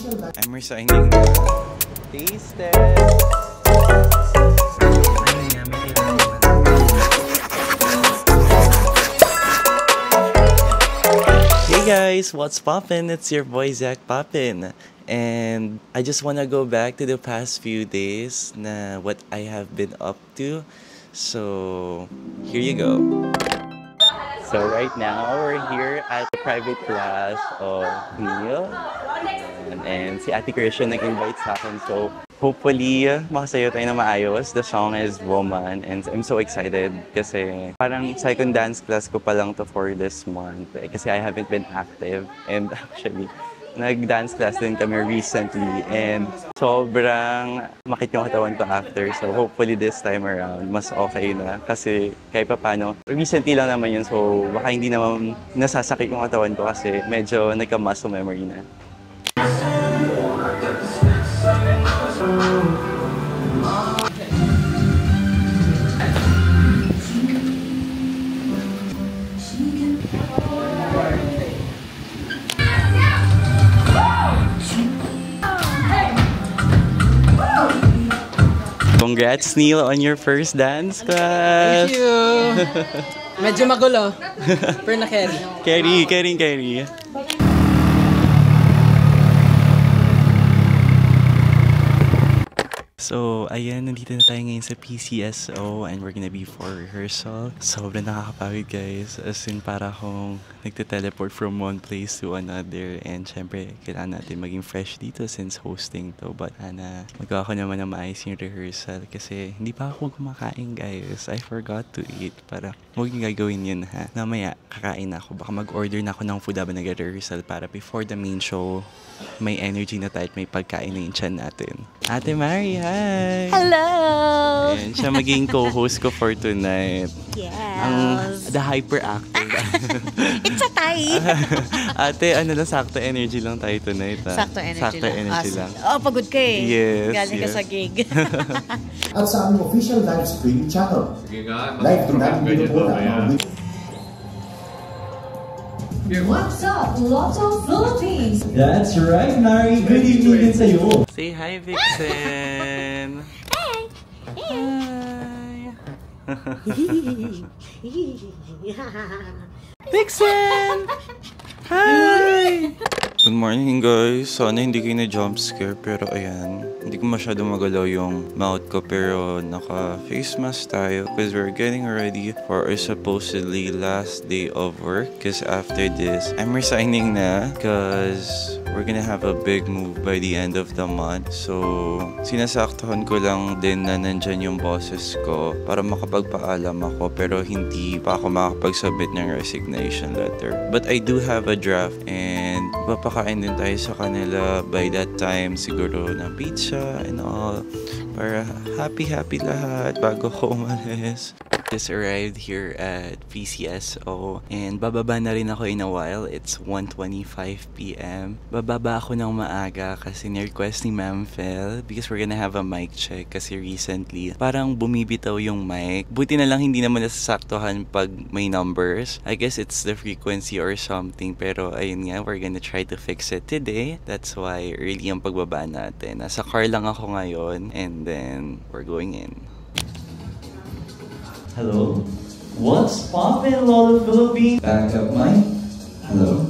I'm resigning na. Taste test! Hey guys, what's poppin'? It's your boy Zach Poppin'. And I just wanna go back to the past few days na what I have been up to. So, here you go. So right now, we're here at the private class of Neil. And si Ate Christian nag-invite sa akin. So hopefully, makasayo tayo na maayos. The song is Woman. And I'm so excited kasi parang second dance class ko pa lang to for this month. Kasi I haven't been active. And actually, nag-dance class din kami recently and sobrang makit yung katawan ko after. So hopefully this time around, mas okay na. Kasi kahit pa paano, recently lang naman yun. So baka hindi naman nasasakit yung katawan ko kasi medyo nagka-muscle memory na. Congrats, Neil, on your first dance class! Thank you! Medyo magulo. Pero na-carry. Carry. So, ayan, nandito na tayo ngayon sa PCSO and we're gonna be for rehearsal. Sobrang nakakapagod, guys. As in, para akong nagte-teleport from one place to another. And syempre, kailangan natin maging fresh dito since hosting to. But, magawa ko naman na maayos yung rehearsal kasi hindi pa ako kumakain, guys. I forgot to eat. Para, huwag yung gagawin yun, ha? Namaya, kakain na ako. Baka mag-order na ako ng food habang nag-rehearsal para before the main show, may energy na tayo at may pagkain na yung tiyan natin. Ate Mari, hi! Hello! Ayan, siya maging co-host ko for tonight. Yes! The hyperactive. It's a tie! Ate, sakto energy lang tayo tonight. Sakto energy lang. Lang. Oh, pagod ka eh. Yes, Galing ka sa gig. At sa aming official live stream channel. Live din natin binubola ang What's up, Lotto Philippines? That's right, Mari. Good evening din sa'yo. Say hi, Vixen. Hi! Vixen! Hi! Good morning, guys. Sana hindi kayo na-jump scare pero ayan, hindi ko masyado magalaw yung mouth ko pero naka-face mask tayo because we're getting ready for our supposedly last day of work because after this, I'm resigning na because we're gonna have a big move by the end of the month. So, sinasaktuhan ko lang din na nandyan yung bosses ko para makapagpaalam ako pero hindi pa ako makapag-submit ng resignation letter. But I do have a draft and papakain din tayo sa kanila by that time siguro ng pizza and all para happy lahat bago ko umalis. Just arrived here at PCSO and bababa na rin ako in a while. It's 1:25 PM. Bababa ako ng maaga kasi ni-request ni Ma'am Fel because we're gonna have a mic check kasi recently parang bumibitaw yung mic. Buti na lang hindi naman nasasaktuhan pag may numbers. I guess it's the frequency or something pero ayun nga, we're gonna try to fix it today. That's why early ang pagbaba natin. Nasa car lang ako ngayon and then we're going in. Hello. What's poppin', Lolo Philippines? Back up, Mike. Hello.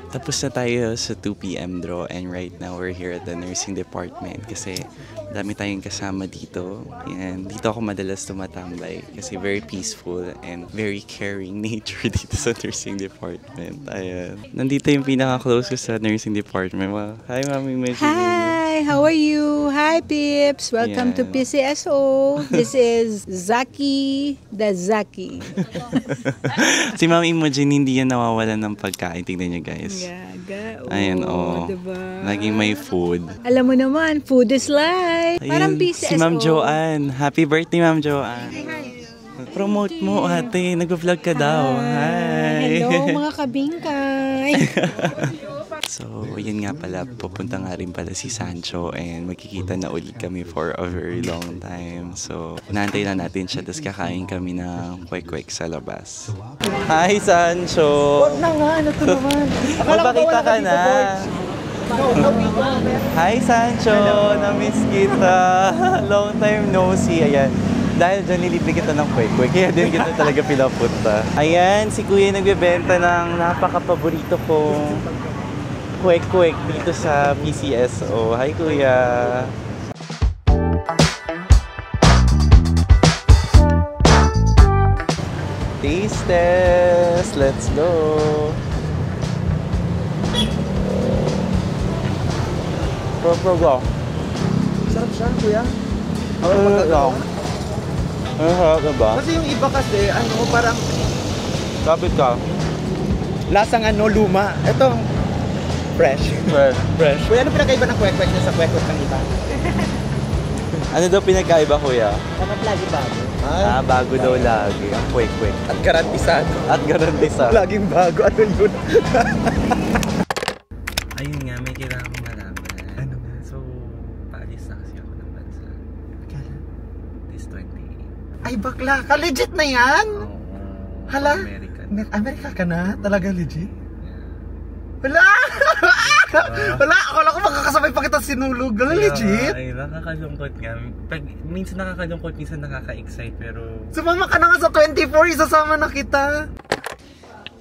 Tapos na tayo sa 2 PM draw and right now we're here at the nursing department kasi dami tayong kasama dito and dito ako madalas tumatambay kasi very peaceful and very caring nature dito sa nursing department. Ayan. Nandito yung pinaka-close ko sa nursing department. Well, hi, Mami Majin. Hi, how are you? Hi, Pips. Welcome to PCSO. This is Zaki the Zaki. Si Mami Imogen hindi yan nawawalan ng pagkain. Tingnan niyo, guys. Gaga. Ayan, Diba? Laging may food. Alam mo naman, food is life. Ayun, Parang PCSO. si Ma'am Joanne. Happy birthday, Ma'am Joanne. Promote mo, ate. Nag-vlog ka daw. Hi. Hello, mga kabingkay. So, yun nga pala, pupunta nga rin pala si Sancho and magkikita na ulit kami for a very long time. So, naantay na natin siya, tapos kakain kami ng kwek-kwek sa labas. Hi, Sancho! Wag na nga, ano to naman? Magpakita ka na! Hi, Sancho! Na-miss kita. Long time no see. Ayan. Dahil dyan nilibre kita ng kwek-kwek, kaya din kita talaga pinapunta. Ayan, si Kuya nagbebenta ng napaka-paborito kong kwek-kwek dito sa PCSO. Hi, Kuya! Taste test! Let's go! Pro. Sarap siya, kuya. Ang harap na ba? Kasi yung iba kasi, parang Kapit ka. lasang luma. Ito, fresh. Fresh. Kuya, ano pinakaiba ng kwek-kwek niya sa kwek-kwek ng iba? Ano daw pinagkaiba, Kuya? Dapat lagi bago. Bago daw lagi. Ang kwek-kwek. At garantisado. At garantisa. Laging bago. Ano yun? Ayun nga, may kailangan kong malaman. Ano? So, paalis na kasi ako ng bansa. This 28. Ay, bakla ka. Legit na yan? Oo. Hala? American. Amerika ka na? Talaga legit? Wala! Wala! Akala ko makakasabay pa kita sinulog. Legit? Ay, nakakalungkot nga. Minsan nakakalungkot, minsan nakaka-excite, pero... Sumama ka na nga sa 24, isasama na kita.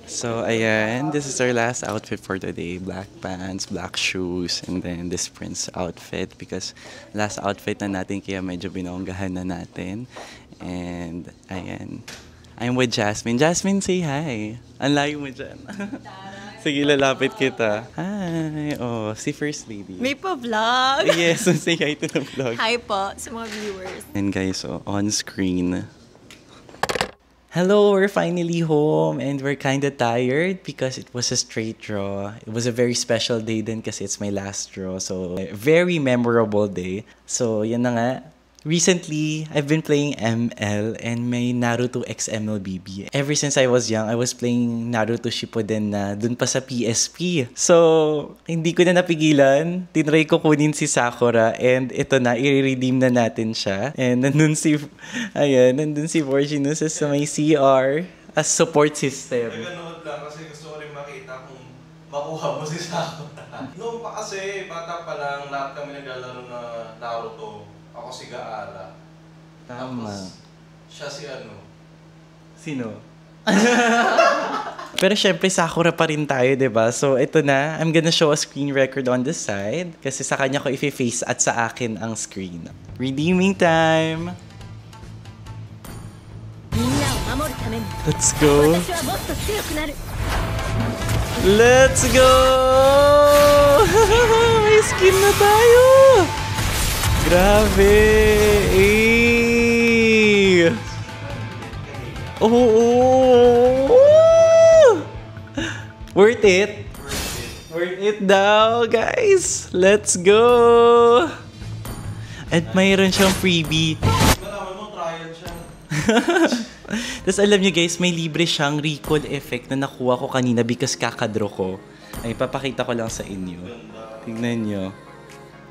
So, ayan. This is our last outfit for today. Black pants, black shoes, and then this Prince outfit. Because last outfit na natin, kaya medyo binonggahan na natin. And, ayan. I'm with Jasmine. Jasmine, say hi. Ang layo mo dyan. Sige, lalapit kita. Hi. Oh, si First Lady. May pa-vlog. Yes, say hi to the vlog. Hi po sa mga viewers. And guys, on screen. Hello, we're finally home and we're kind of tired because it was a straight draw. It was a very special day din kasi it's my last draw. So, a very memorable day. So, yan na nga. Recently, I've been playing ML and may Naruto X MLBB. Ever since I was young, I was playing Naruto Shippuden na dun pa sa PSP. So, hindi ko na napigilan. Tinry ko kunin si Sakura and ito na, i-redeem na natin siya. And nandun si Fortunus sa may CR as support system. Naganood lang kasi gusto ko rin makita kung makuha mo si Sakura. Noong pa kasi, bata pa lang, lahat kami naglalaro na Naruto. Ako si Gaara. Tama. Tapos, siya si Sino? Pero syempre, Sakura pa rin tayo, diba? So, ito na. I'm gonna show a screen record on the side. Kasi sa kanya ko i-face at sa akin ang screen. Redeeming time! Let's go! Let's go! May skin na tayo! Grabe! Eh! Oh! Worth it? Worth it daw, guys! Let's go! At mayroon siyang freebie. Malaman mo, trial siya. Tapos alam niyo guys, may libre siyang recall effect na nakuha ko kanina because kakadraw ko. Ay, papakita ko lang sa inyo. Tingnan niyo.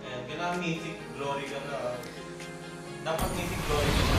Ayan, kailangan mythic glory ka na. Dapat mythic glory ka na.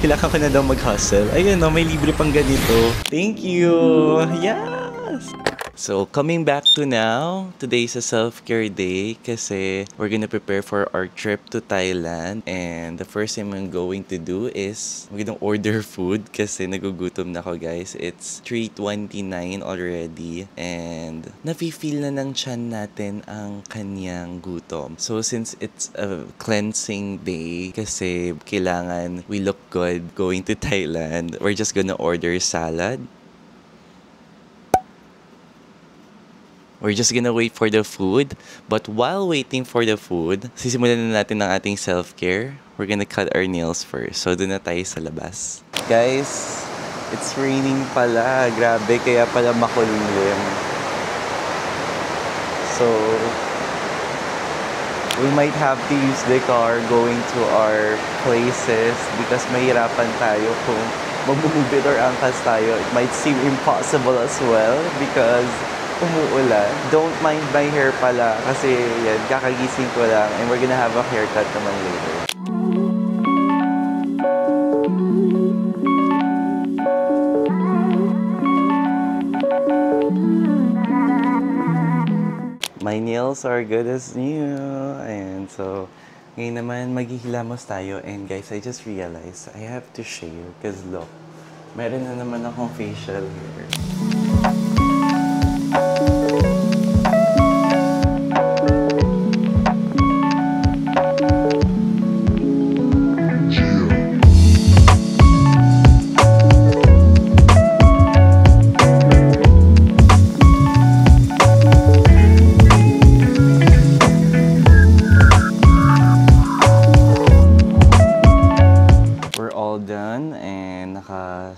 Kailangan ko na daw mag-hustle. Ayun, no, may libre pang ganito. Thank you! Yes! So, coming back to now, today's a self-care day kasi we're gonna prepare for our trip to Thailand. And the first thing I'm going to do is I'm gonna order food kasi nagugutom na ako, guys. It's 3:29 already and nafe-feel na ng tiyan natin ang kanyang gutom. So, since it's a cleansing day kasi kailangan we look good going to Thailand, we're just gonna order salad. We're just gonna wait for the food. But while waiting for the food, sisimulan na natin ang ating self-care. We're gonna cut our nails first. So, doon na tayo sa labas. Guys, it's raining pala. Grabe, kaya pala makulimlim. So, we might have to use the car going to our places because mahirapan tayo kung mag-move or angkas tayo. It might seem impossible as well because umuulan. Don't mind my hair pala kasi yan, kakagising ko lang and we're gonna have a haircut naman later. My nails are good as new. And so, ngayon naman maghihilamos tayo. And guys, I just realized I have to shave. Because look, meron na naman akong facial hair.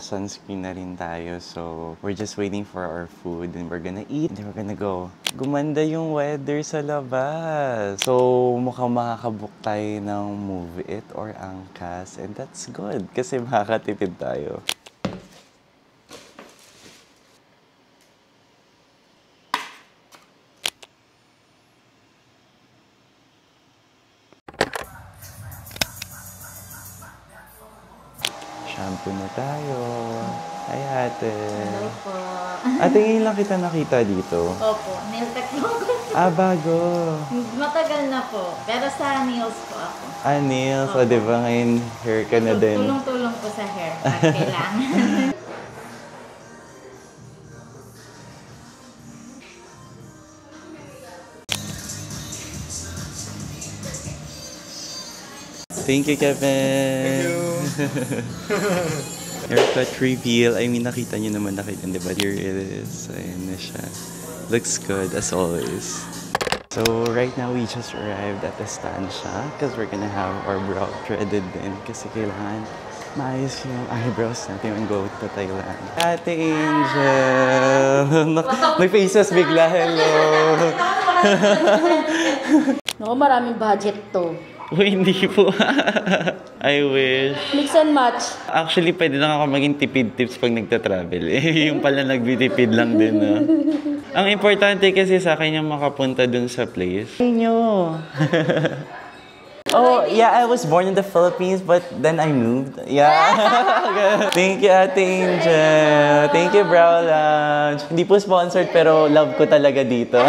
Sunscreen na rin tayo. So, we're just waiting for our food and we're gonna eat and we're gonna go. Gumanda yung weather sa labas. So, mukhang makakabook tayo ng Move It or Angkas and that's good kasi makakatipid tayo. Shampoo na tayo. Hi, ate. Hello po. Ate, ngayon lang kita nakita dito. Opo, nail tech lang ko. Bago. Matagal na po. Pero sa nails po ako. Nails. O, diba ngayon hair ka na din. Tulong-tulong po sa hair. Pag kailangan. Thank you, Kevin. Haircut reveal. I mean, nakita nyo naman, di ba? Here it is. Ayan na siya. Looks good, as always. So, right now, we just arrived at Estancia because we're gonna have our brow threaded din kasi kailangan maayos yung eyebrows natin when go to Thailand. Ate Angel! May faces bigla. Hello! Naku, maraming budget to. Uy, hindi po. I wish. Mix and match. Actually, pwede lang ako maging tipid tips pag nagta-travel. Yung pala nagbitipid lang din. Ang importante kasi sa akin yung makapunta dun sa place. Inyo. Oh, yeah, I was born in the Philippines, but then I moved. Yeah. Thank you, Ate Angel. Thank you, Brow Lounge. Hindi po sponsored, pero love ko talaga dito.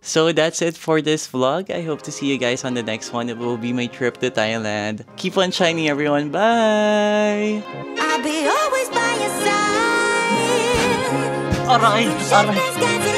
So that's it for this vlog. I hope to see you guys on the next one. It will be my trip to Thailand. Keep on shining, everyone. Bye! I'll be always by your side. Aray!